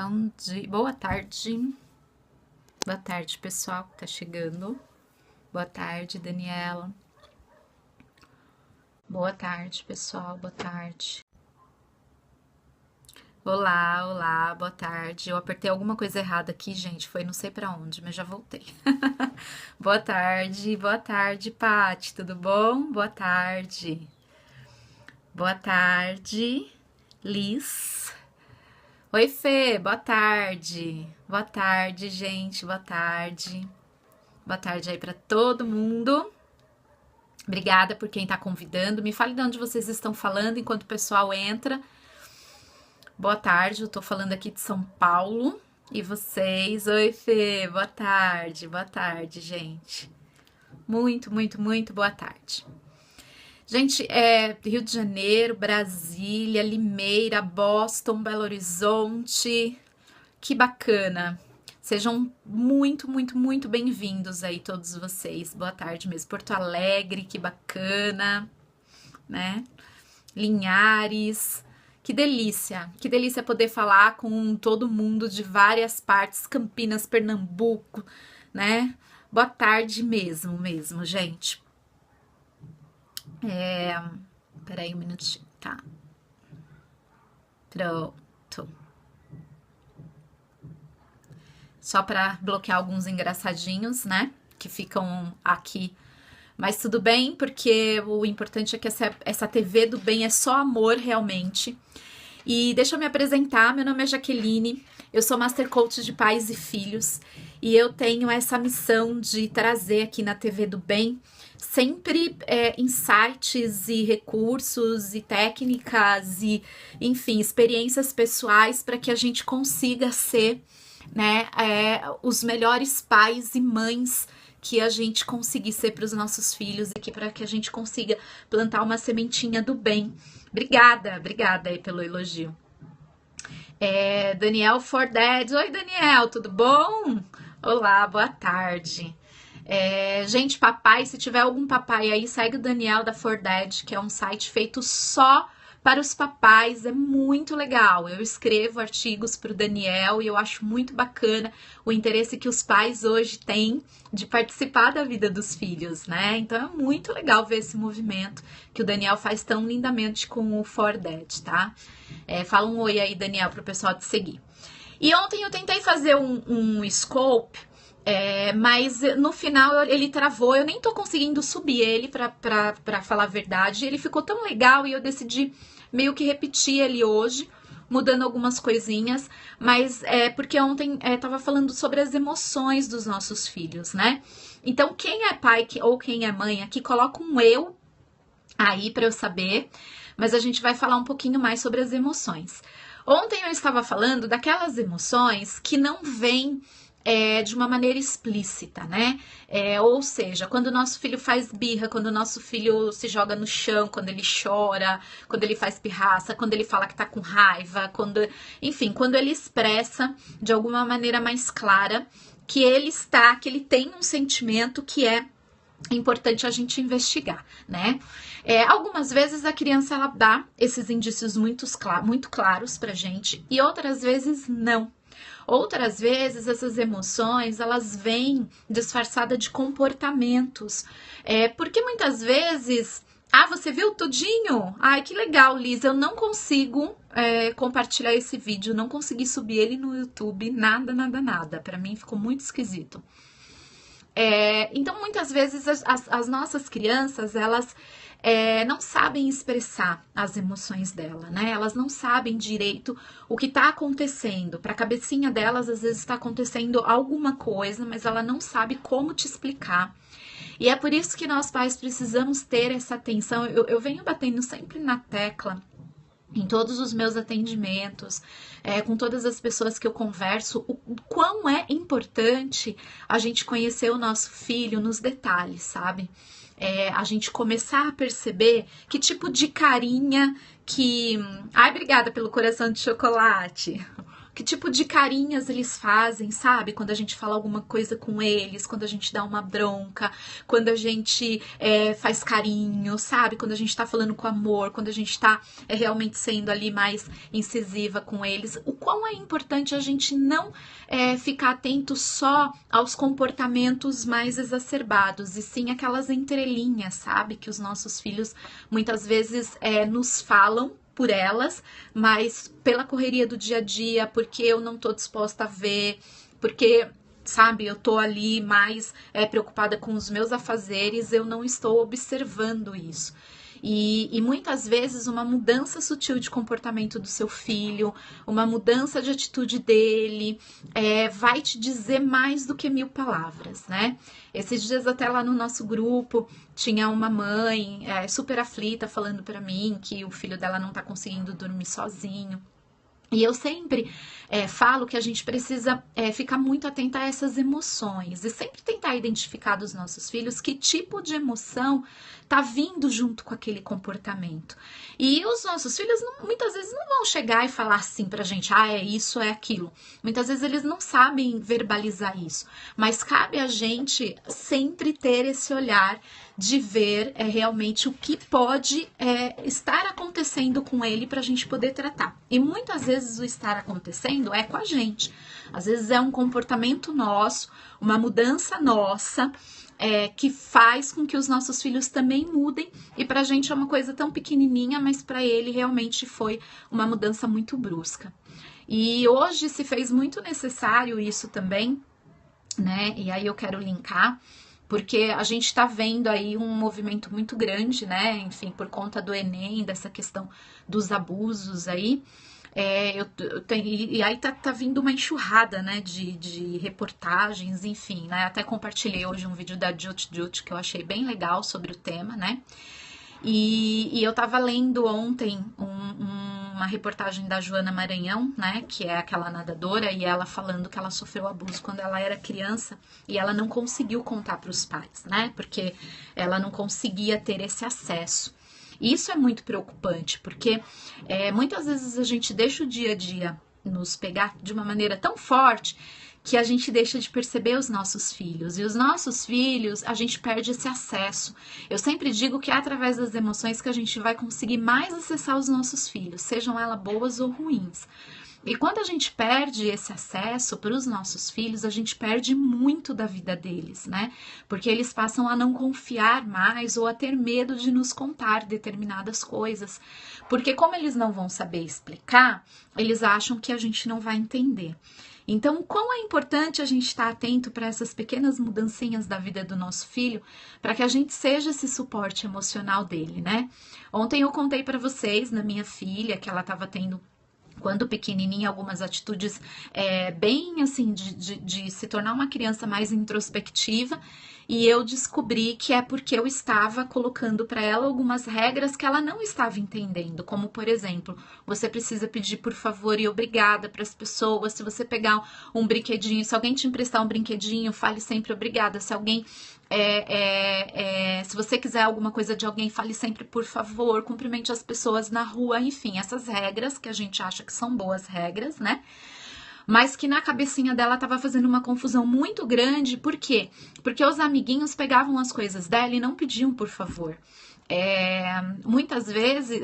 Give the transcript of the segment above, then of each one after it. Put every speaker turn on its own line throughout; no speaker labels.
Bom dia, boa tarde. Boa tarde, pessoal que tá chegando. Boa tarde, Daniela. Boa tarde, pessoal. Boa tarde. Olá, olá, boa tarde. Eu apertei alguma coisa errada aqui, gente. Foi não sei pra onde, mas já voltei. Boa tarde, Pati. Tudo bom? Boa tarde. Boa tarde, Liz. Oi, Fê, boa tarde. Boa tarde, gente, boa tarde. Boa tarde aí pra todo mundo. Obrigada por quem tá convidando. Me fale de onde vocês estão falando enquanto o pessoal entra. Boa tarde, eu tô falando aqui de São Paulo. E vocês? Oi, Fê, boa tarde, gente. Muito boa tarde. Gente, Rio de Janeiro, Brasília, Limeira, Boston, Belo Horizonte. Que bacana. Sejam muito bem-vindos aí todos vocês. Boa tarde mesmo. Porto Alegre, que bacana, né? Linhares. Que delícia poder falar com todo mundo de várias partes, Campinas, Pernambuco, né? Boa tarde mesmo, gente. Peraí um minutinho, tá? Pronto. Só para bloquear alguns engraçadinhos, né? Que ficam aqui. Mas tudo bem, porque o importante é que essa TV do bem é só amor, realmente. E deixa eu me apresentar, meu nome é Jaqueline, eu sou Master Coach de Pais e Filhos. E eu tenho essa missão de trazer aqui na TV do bem sempre insights e recursos e técnicas e, enfim, experiências pessoais para que a gente consiga ser, né, os melhores pais e mães que a gente conseguir ser para os nossos filhos e para que a gente consiga plantar uma sementinha do bem. Obrigada aí pelo elogio. Daniel Forded. Oi, Daniel, tudo bom? Olá, boa tarde. Gente, papai, se tiver algum papai aí, segue o Daniel da Forded, que é um site feito só para os papais, é muito legal. Eu escrevo artigos para o Daniel e eu acho muito bacana o interesse que os pais hoje têm de participar da vida dos filhos, né? Então é muito legal ver esse movimento que o Daniel faz tão lindamente com o ForDad, tá? Fala um oi aí, Daniel, para o pessoal te seguir. E ontem eu tentei fazer um scope, mas no final ele travou, eu nem tô conseguindo subir ele pra falar a verdade. Ele ficou tão legal e eu decidi meio que repetir ele hoje, mudando algumas coisinhas, mas porque ontem tava falando sobre as emoções dos nossos filhos, né? Então quem é pai ou quem é mãe aqui, coloca um eu aí pra eu saber, mas a gente vai falar um pouquinho mais sobre as emoções. Ontem eu estava falando daquelas emoções que não vêm de uma maneira explícita, né? Ou seja, quando o nosso filho faz birra, quando o nosso filho se joga no chão, quando ele chora, quando ele faz pirraça, quando ele fala que tá com raiva, enfim, quando ele expressa de alguma maneira mais clara que que ele tem um sentimento que é importante a gente investigar, né? Algumas vezes a criança ela dá esses indícios muito claros pra gente e outras vezes não. Outras vezes essas emoções elas vêm disfarçadas de comportamentos, porque muitas vezes, você viu tudinho? Ai, que legal, Liz, eu não consigo compartilhar esse vídeo, não consegui subir ele no YouTube, nada, pra mim ficou muito esquisito. Então muitas vezes as nossas crianças, elas não sabem expressar as emoções dela, né? Elas não sabem direito o que está acontecendo. Para a cabecinha delas, às vezes está acontecendo alguma coisa, mas ela não sabe como te explicar. E é por isso que nós pais precisamos ter essa atenção. Eu venho batendo sempre na tecla em todos os meus atendimentos, com todas as pessoas que eu converso, o quão é importante a gente conhecer o nosso filho nos detalhes, sabe? A gente começar a perceber que tipo de carinha que... Ai, obrigada pelo coração de chocolate. que tipo de carinhas eles fazem, sabe? Quando a gente fala alguma coisa com eles, quando a gente dá uma bronca, quando a gente faz carinho, sabe? Quando a gente tá falando com amor, quando a gente tá realmente sendo ali mais incisiva com eles. O quão é importante a gente não ficar atento só aos comportamentos mais exacerbados, e sim aquelas entrelinhas, sabe? Que os nossos filhos muitas vezes nos falam por elas, mas pela correria do dia a dia, porque eu não tô disposta a ver, porque, sabe, eu tô ali mais preocupada com os meus afazeres, eu não estou observando isso. E muitas vezes uma mudança sutil de comportamento do seu filho, uma mudança de atitude dele, vai te dizer mais do que 1000 palavras, né? Esses dias até lá no nosso grupo tinha uma mãe super aflita falando para mim que o filho dela não tá conseguindo dormir sozinho. E eu sempre falo que a gente precisa ficar muito atenta a essas emoções e sempre tentar identificar dos nossos filhos que tipo de emoção tá vindo junto com aquele comportamento. E os nossos filhos muitas vezes não vão chegar e falar assim pra gente, é isso, é aquilo. Muitas vezes eles não sabem verbalizar isso, mas cabe a gente sempre ter esse olhar de ver realmente o que pode estar acontecendo com ele para a gente poder tratar. E muitas vezes o estar acontecendo é com a gente. Às vezes é um comportamento nosso, uma mudança nossa, que faz com que os nossos filhos também mudem. E para a gente é uma coisa tão pequenininha, mas para ele realmente foi uma mudança muito brusca. E hoje se fez muito necessário isso também, né? E aí eu quero linkar, porque a gente está vendo aí um movimento muito grande, né? Enfim, por conta do Enem, dessa questão dos abusos aí. E aí tá vindo uma enxurrada, né, de reportagens, enfim, né? Até compartilhei hoje um vídeo da Jut Jut que eu achei bem legal sobre o tema, né? E eu tava lendo ontem uma reportagem da Joana Maranhão, né, que é aquela nadadora, e ela falando que ela sofreu abuso quando ela era criança e ela não conseguiu contar para os pais, né, porque ela não conseguia ter esse acesso. E isso é muito preocupante, porque muitas vezes a gente deixa o dia a dia nos pegar de uma maneira tão forte que a gente deixa de perceber os nossos filhos. E os nossos filhos, a gente perde esse acesso. Eu sempre digo que é através das emoções que a gente vai conseguir mais acessar os nossos filhos, sejam elas boas ou ruins. E quando a gente perde esse acesso para os nossos filhos, a gente perde muito da vida deles, né? Porque eles passam a não confiar mais ou a ter medo de nos contar determinadas coisas. Porque como eles não vão saber explicar, eles acham que a gente não vai entender. Então, quão é importante a gente estar atento para essas pequenas mudancinhas da vida do nosso filho, para que a gente seja esse suporte emocional dele, né? Ontem eu contei para vocês, na minha filha, que ela estava tendo, quando pequenininha, algumas atitudes bem assim, de se tornar uma criança mais introspectiva, e eu descobri que é porque eu estava colocando para ela algumas regras que ela não estava entendendo, como, por exemplo, você precisa pedir por favor e obrigada para as pessoas. Se você pegar um brinquedinho, se alguém te emprestar um brinquedinho, fale sempre obrigada. Se alguém se você quiser alguma coisa de alguém, fale sempre por favor, cumprimente as pessoas na rua, enfim, essas regras que a gente acha que são boas regras, né? Mas que na cabecinha dela tava fazendo uma confusão muito grande. Por quê? Porque os amiguinhos pegavam as coisas dela e não pediam por favor. Muitas vezes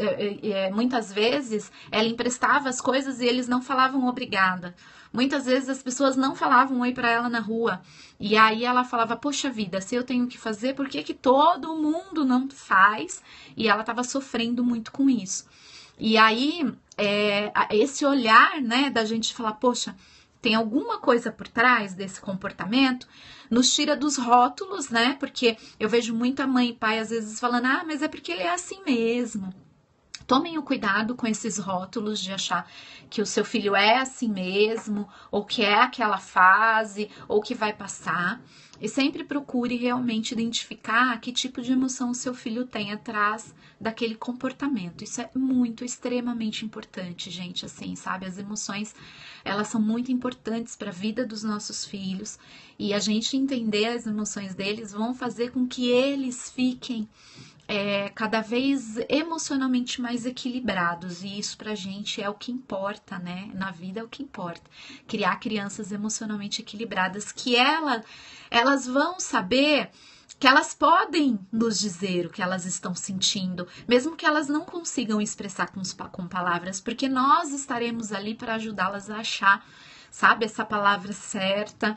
ela emprestava as coisas e eles não falavam obrigada. Muitas vezes as pessoas não falavam oi para ela na rua. E aí ela falava, poxa vida, se eu tenho que fazer, por que todo mundo não faz? E ela tava sofrendo muito com isso. E aí, esse olhar, né, da gente falar, poxa, tem alguma coisa por trás desse comportamento, nos tira dos rótulos, né? Porque eu vejo muita mãe e pai às vezes falando, mas é porque ele é assim mesmo. Tomem o cuidado com esses rótulos de achar que o seu filho é assim mesmo, ou que é aquela fase, ou que vai passar. E sempre procure realmente identificar que tipo de emoção o seu filho tem atrás daquele comportamento. Isso é muito, extremamente importante, gente, assim, sabe? As emoções, elas são muito importantes para a vida dos nossos filhos, e a gente entender as emoções deles vão fazer com que eles fiquem cada vez emocionalmente mais equilibrados, e isso pra gente é o que importa, né? Na vida é o que importa. Criar crianças emocionalmente equilibradas, que elas vão saber que elas podem nos dizer o que elas estão sentindo, mesmo que elas não consigam expressar com palavras, porque nós estaremos ali para ajudá-las a achar, sabe, essa palavra certa,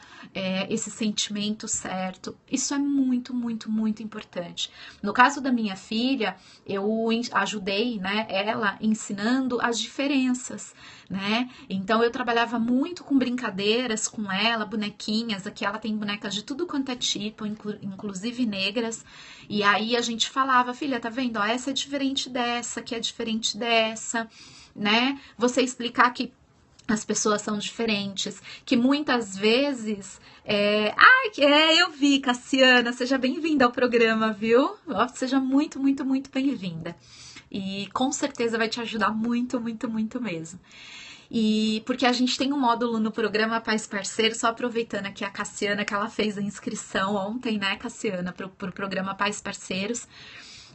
esse sentimento certo. Isso é muito, muito, muito importante. No caso da minha filha, eu ajudei, né, ela ensinando as diferenças, né? Então eu trabalhava muito com brincadeiras com ela, bonequinhas. Aqui ela tem bonecas de tudo quanto é tipo, inclusive negras. E aí a gente falava, filha, tá vendo? Ó, essa é diferente dessa, que é diferente dessa, né? Você explicar que as pessoas são diferentes, que muitas vezes... eu vi, Cassiana, seja bem-vinda ao programa, viu? Seja muito, muito, muito bem-vinda. E com certeza vai te ajudar muito, muito, muito mesmo. E porque a gente tem um módulo no programa Pais Parceiros, só aproveitando aqui a Cassiana, que ela fez a inscrição ontem, né, Cassiana, pro programa Pais Parceiros.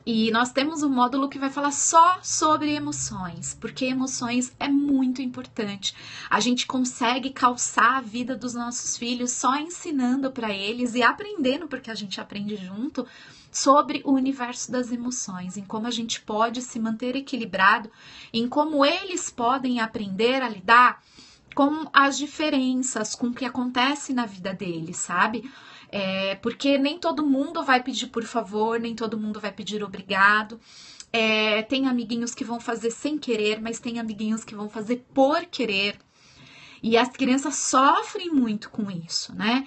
E nós temos um módulo que vai falar só sobre emoções, porque emoções é muito importante. A gente consegue calçar a vida dos nossos filhos só ensinando para eles e aprendendo, porque a gente aprende junto, sobre o universo das emoções, em como a gente pode se manter equilibrado, em como eles podem aprender a lidar com as diferenças, com o que acontece na vida deles, sabe? Porque nem todo mundo vai pedir por favor, nem todo mundo vai pedir obrigado. Tem amiguinhos que vão fazer sem querer, mas tem amiguinhos que vão fazer por querer. E as crianças sofrem muito com isso, né?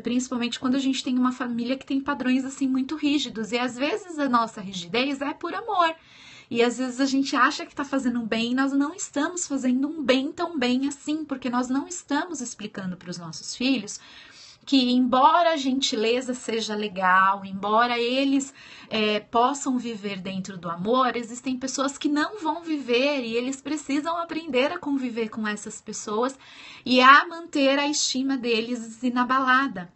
Principalmente quando a gente tem uma família que tem padrões assim muito rígidos. E às vezes a nossa rigidez é por amor. E às vezes a gente acha que tá fazendo um bem e nós não estamos fazendo um bem tão bem assim, porque nós não estamos explicando para os nossos filhos que, embora a gentileza seja legal, embora eles possam viver dentro do amor, existem pessoas que não vão viver e eles precisam aprender a conviver com essas pessoas e a manter a estima deles inabalada.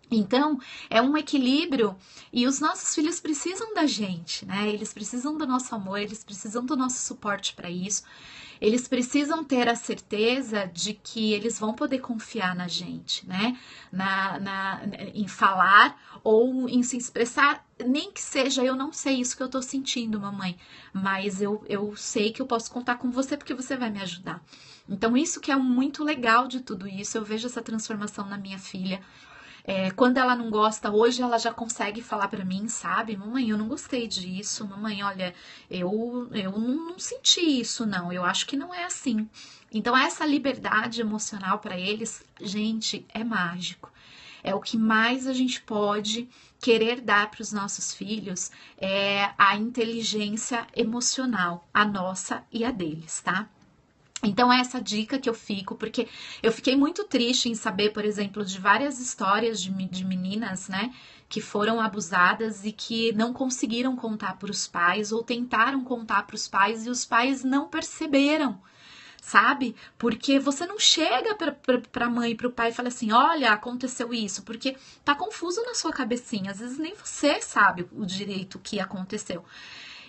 Então, é um equilíbrio e os nossos filhos precisam da gente, né? Eles precisam do nosso amor, eles precisam do nosso suporte para isso. Eles precisam ter a certeza de que eles vão poder confiar na gente, né? Em falar ou em se expressar, nem que seja, eu não sei isso que eu tô sentindo, mamãe, mas eu sei que eu posso contar com você porque você vai me ajudar. Então, isso que é muito legal de tudo isso, eu vejo essa transformação na minha filha. Quando ela não gosta, hoje ela já consegue falar pra mim, sabe? Mamãe, eu não gostei disso. Mamãe, olha, eu não senti isso, não. Eu acho que não é assim. Então, essa liberdade emocional pra eles, gente, é mágico. É o que mais a gente pode querer dar para os nossos filhos, a inteligência emocional, a nossa e a deles, tá? Então, é essa dica que eu fico, porque eu fiquei muito triste em saber, por exemplo, de várias histórias de meninas, né, que foram abusadas e que não conseguiram contar para os pais ou tentaram contar para os pais e os pais não perceberam, sabe? Porque você não chega para a mãe e para o pai e fala assim, olha, aconteceu isso, porque tá confuso na sua cabecinha, às vezes nem você sabe o direito que aconteceu.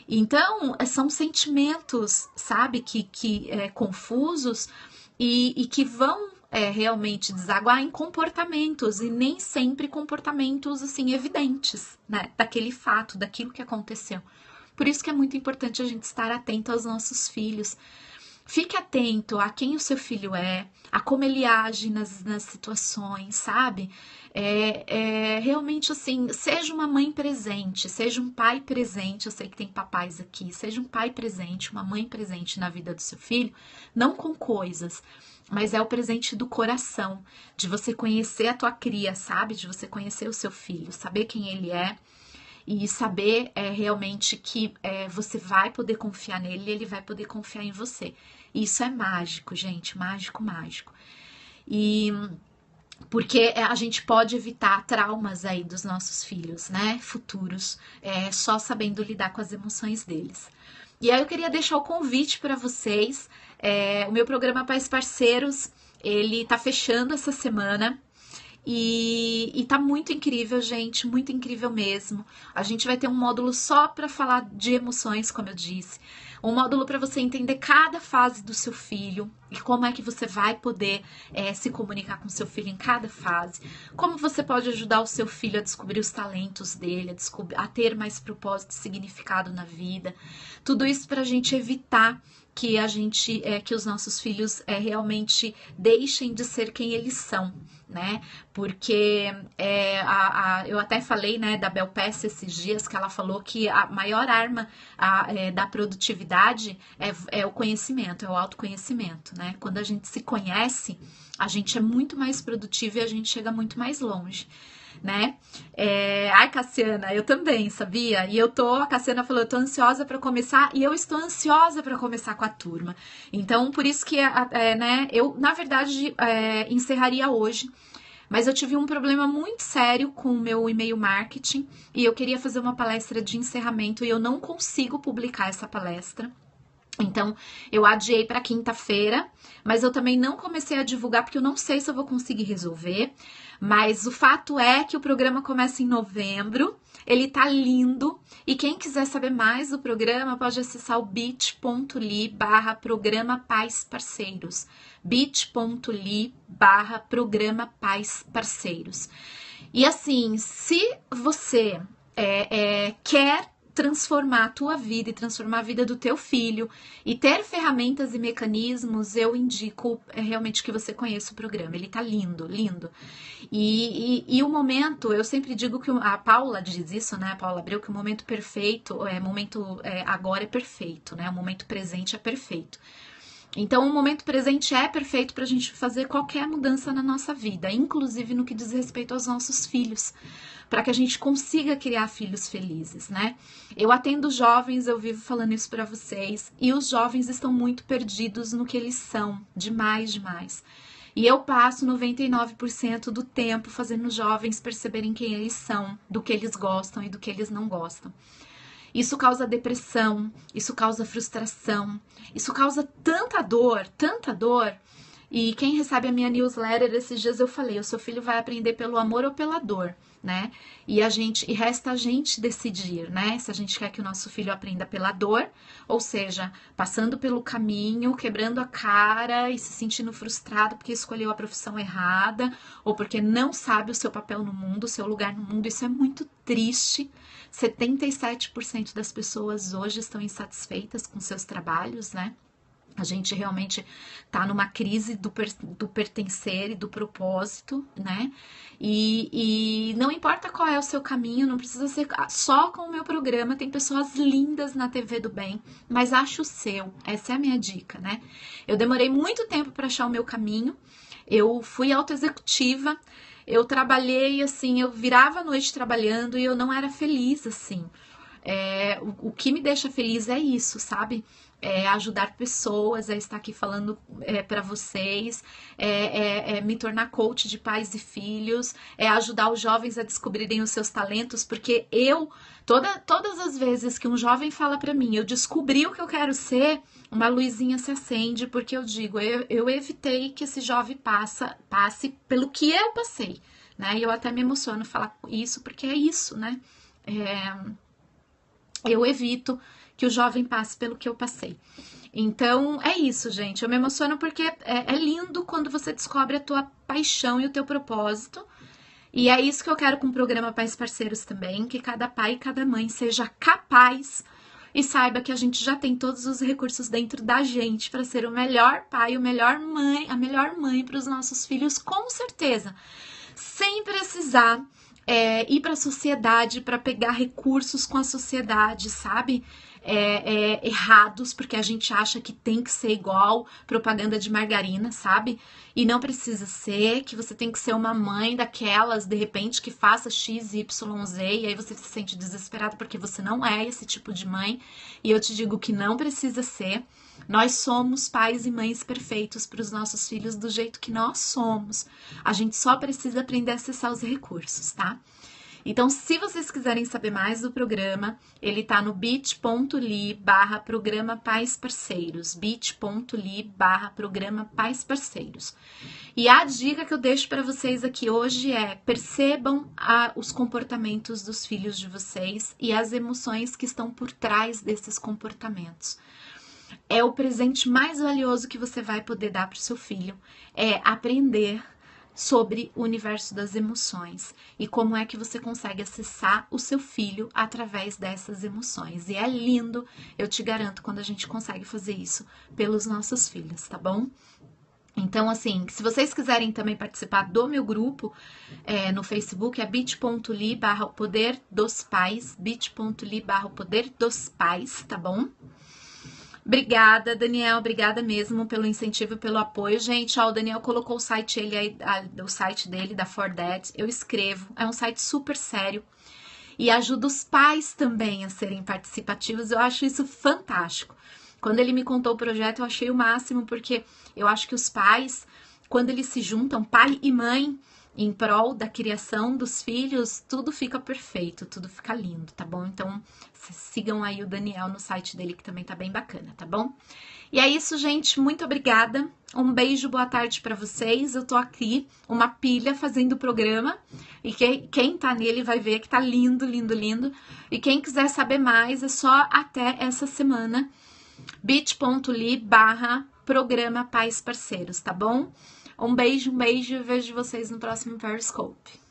Então, são sentimentos, sabe, que confusos e que vão realmente desaguar em comportamentos e nem sempre comportamentos, assim, evidentes, né, daquele fato, daquilo que aconteceu. Por isso que é muito importante a gente estar atento aos nossos filhos. Fique atento a quem o seu filho é, a como ele age nas situações, sabe? Realmente assim, seja uma mãe presente, seja um pai presente, eu sei que tem papais aqui, seja um pai presente, uma mãe presente na vida do seu filho, não com coisas, mas é o presente do coração, de você conhecer a tua cria, sabe? De você conhecer o seu filho, saber quem ele é, e saber realmente que você vai poder confiar nele e ele vai poder confiar em você. Isso é mágico, gente, mágico, mágico. E porque a gente pode evitar traumas aí dos nossos filhos, né, futuros, só sabendo lidar com as emoções deles. E aí eu queria deixar o convite para vocês, o meu programa Pais Parceiros, ele tá fechando essa semana. E tá muito incrível, gente, muito incrível mesmo. A gente vai ter um módulo só para falar de emoções, como eu disse. Um módulo para você entender cada fase do seu filho e como é que você vai poder se comunicar com seu filho em cada fase. Como você pode ajudar o seu filho a descobrir os talentos dele, a ter mais propósito e significado na vida. Tudo isso para a gente evitar que que os nossos filhos realmente deixem de ser quem eles são, né? Porque eu até falei, né, da Bel Pass esses dias, que ela falou que a maior arma da produtividade é o conhecimento, é o autoconhecimento, né? Quando a gente se conhece, a gente é muito mais produtivo e a gente chega muito mais longe, né? Ai, Cassiana, eu também, sabia? E a Cassiana falou, eu tô ansiosa para começar, e eu estou ansiosa para começar com a turma. Então, por isso que, né, eu, na verdade, encerraria hoje, mas eu tive um problema muito sério com o meu e-mail marketing, e eu queria fazer uma palestra de encerramento, e eu não consigo publicar essa palestra. Então, eu adiei para quinta-feira, mas eu também não comecei a divulgar porque eu não sei se eu vou conseguir resolver. Mas o fato é que o programa começa em novembro, ele tá lindo. E quem quiser saber mais do programa pode acessar o bit.ly/programa Pais Parceiros. bit.ly/programa Pais Parceiros. E assim, se você quer transformar a tua vida e transformar a vida do teu filho e ter ferramentas e mecanismos, eu indico realmente que você conheça o programa. Ele tá lindo, lindo. E o momento, eu sempre digo que a Paula diz isso, né, a Paula Abreu, que o momento perfeito, agora é perfeito, né, o momento presente é perfeito. Então, o momento presente é perfeito para a gente fazer qualquer mudança na nossa vida, inclusive no que diz respeito aos nossos filhos, para que a gente consiga criar filhos felizes, né? Eu atendo jovens, eu vivo falando isso para vocês, e os jovens estão muito perdidos no que eles são, demais, demais. E eu passo 99% do tempo fazendo os jovens perceberem quem eles são, do que eles gostam e do que eles não gostam. Isso causa depressão, isso causa frustração, isso causa tanta dor, tanta dor. E quem recebe a minha newsletter esses dias eu falei, o seu filho vai aprender pelo amor ou pela dor, né? E resta a gente decidir, né? Se a gente quer que o nosso filho aprenda pela dor, ou seja, passando pelo caminho, quebrando a cara e se sentindo frustrado porque escolheu a profissão errada, ou porque não sabe o seu papel no mundo, o seu lugar no mundo. Isso é muito triste. 77% das pessoas hoje estão insatisfeitas com seus trabalhos, né? A gente realmente tá numa crise do pertencer e do propósito, né? E não importa qual é o seu caminho, não precisa ser só com o meu programa. Tem pessoas lindas na TV do bem, mas acha o seu. Essa é a minha dica, né? Eu demorei muito tempo para achar o meu caminho. Eu fui autoexecutiva. Eu trabalhei assim, eu virava a noite trabalhando e eu não era feliz assim. O que me deixa feliz é isso, sabe? Ajudar pessoas, estar aqui falando para vocês, me tornar coach de pais e filhos, ajudar os jovens a descobrirem os seus talentos, porque todas as vezes que um jovem fala para mim, eu descobri o que eu quero ser, uma luzinha se acende, porque eu digo, eu evitei que esse jovem passe pelo que eu passei, né? E eu até me emociono falar isso, porque é isso, né? Eu evito que o jovem passe pelo que eu passei. Então, é isso, gente. Eu me emociono porque é lindo quando você descobre a tua paixão e o teu propósito. E é isso que eu quero com o programa Pais Parceiros também, que cada pai e cada mãe seja capaz e saiba que a gente já tem todos os recursos dentro da gente para ser o melhor pai, a melhor mãe para os nossos filhos, com certeza. Sem precisar ir para a sociedade para pegar recursos com a sociedade, sabe? Errados, porque a gente acha que tem que ser igual propaganda de margarina, sabe? E não precisa ser, que você tem que ser uma mãe daquelas, de repente, que faça X, Y, Z, e aí você se sente desesperado porque você não é esse tipo de mãe. E eu te digo que não precisa ser. Nós somos pais e mães perfeitos para os nossos filhos do jeito que nós somos. A gente só precisa aprender a acessar os recursos, tá? Então, se vocês quiserem saber mais do programa, ele tá no bit.ly/programa Pais Parceiros, bit.ly/programa Pais Parceiros. E a dica que eu deixo para vocês aqui hoje é: percebam os comportamentos dos filhos de vocês e as emoções que estão por trás desses comportamentos. É o presente mais valioso que você vai poder dar para o seu filho, é aprender sobre o universo das emoções e como é que você consegue acessar o seu filho através dessas emoções. E é lindo, eu te garanto, quando a gente consegue fazer isso pelos nossos filhos, tá bom? Então, assim, se vocês quiserem também participar do meu grupo no Facebook, é bit.ly/poder dos pais, bit.ly/poder dos pais, tá bom? Obrigada, Daniel, obrigada mesmo pelo incentivo e pelo apoio. Gente, ó, o Daniel colocou o site, o site dele, da For Dad, eu escrevo, é um site super sério e ajuda os pais também a serem participativos, eu acho isso fantástico. Quando ele me contou o projeto, eu achei o máximo, porque eu acho que os pais, quando eles se juntam, pai e mãe, em prol da criação dos filhos, tudo fica perfeito, tudo fica lindo, tá bom? Então, sigam aí o Daniel no site dele, que também tá bem bacana, tá bom? E é isso, gente, muito obrigada. Um beijo, boa tarde pra vocês. Eu tô aqui, uma pilha, fazendo o programa, e quem tá nele vai ver que tá lindo, lindo, lindo. E quem quiser saber mais, é só até essa semana, bit.ly/programa Pais Parceiros, tá bom? Um beijo e vejo vocês no próximo Periscope.